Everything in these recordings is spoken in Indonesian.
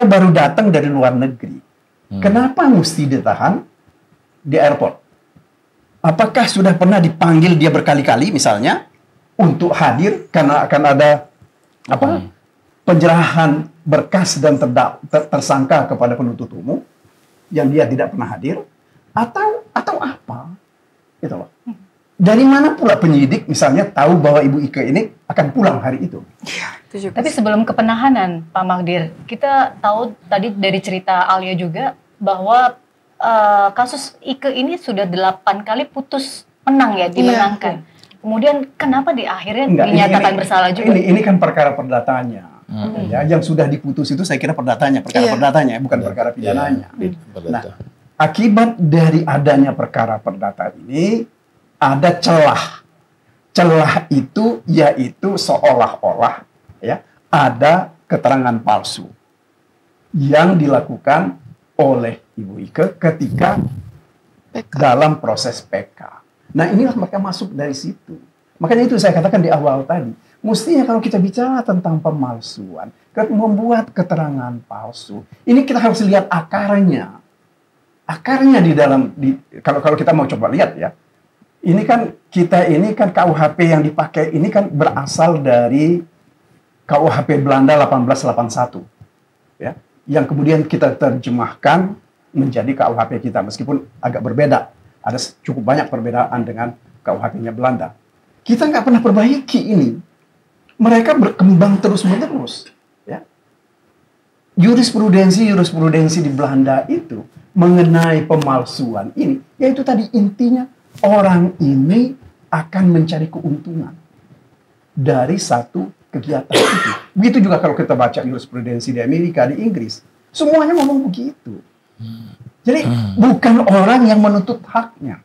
baru datang dari luar negeri. Kenapa mesti ditahan di airport? Apakah sudah pernah dipanggil dia berkali-kali misalnya untuk hadir karena akan ada penyerahan berkas dan tersangka kepada penuntut umum yang dia tidak pernah hadir, atau apa? Gitu loh. Dari mana pula penyidik misalnya tahu bahwa Ibu Ike ini akan pulang hari itu? Tapi sebelum ke penahanan, Pak Magdir, kita tahu tadi dari cerita Alia juga bahwa kasus Ike ini sudah 8 kali putus menang ya, dimenangkan. Kemudian kenapa di akhirnya dinyatakan bersalah juga? Ini kan perkara perdatanya. Ya, yang sudah diputus itu saya kira perdatanya, perkara perdatanya, bukan perkara pidananya. Nah, akibat dari adanya perkara perdata ini, ada celah. Celah itu yaitu seolah-olah ya ada keterangan palsu yang dilakukan oleh Ibu Ike ketika dalam proses PK. Nah, inilah mereka masuk dari situ. Makanya itu saya katakan di awal tadi, mestinya kalau kita bicara tentang pemalsuan, membuat keterangan palsu, ini kita harus lihat akarnya. Akarnya kalau kita mau coba lihat ya, ini kan KUHP yang dipakai ini kan berasal dari KUHP Belanda 1881, ya, yang kemudian kita terjemahkan menjadi KUHP kita, meskipun agak berbeda, ada cukup banyak perbedaan dengan KUHP-nya Belanda. Kita nggak pernah perbaiki ini, mereka berkembang terus-menerus, ya. Jurisprudensi di Belanda itu mengenai pemalsuan ini, yaitu tadi intinya orang ini akan mencari keuntungan dari satu kegiatan itu. Begitu juga kalau kita baca jurisprudensi di Amerika, di Inggris, semuanya ngomong begitu. Jadi bukan orang yang menuntut haknya.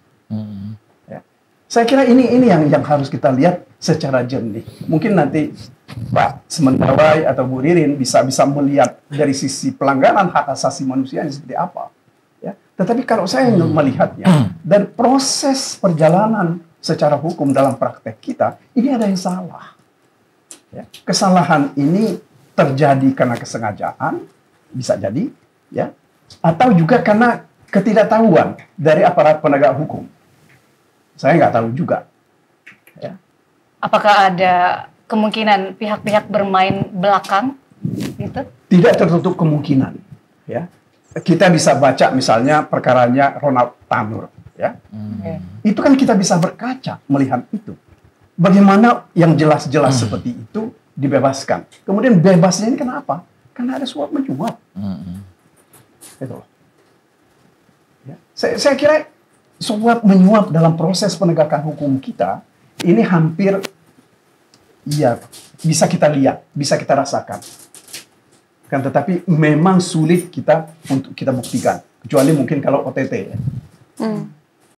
Ya. Saya kira ini yang harus kita lihat secara jernih. Mungkin nanti Pak Sementawai atau Bu Ririn bisa melihat dari sisi pelanggaran hak asasi manusia ini seperti apa. Ya. Tetapi kalau saya melihatnya dari proses perjalanan secara hukum dalam praktek kita, ini ada yang salah. Ya. Kesalahan ini terjadi karena kesengajaan, bisa jadi, ya, atau juga karena ketidaktahuan dari aparat penegak hukum. Saya nggak tahu juga. Ya. Apakah ada kemungkinan pihak-pihak bermain belakang, gitu? Tidak tertutup kemungkinan. Ya. Kita bisa baca misalnya perkaranya Ronald Tanur, ya. Itu kan kita bisa berkaca melihat itu. Bagaimana yang jelas-jelas seperti itu dibebaskan. Kemudian bebasnya ini kenapa? Karena ada suap menyuap. Itu loh. Ya. Saya kira suap menyuap dalam proses penegakan hukum kita ini hampir ya bisa kita lihat, bisa kita rasakan. Kan, tetapi memang sulit untuk kita buktikan, kecuali mungkin kalau OTT ya.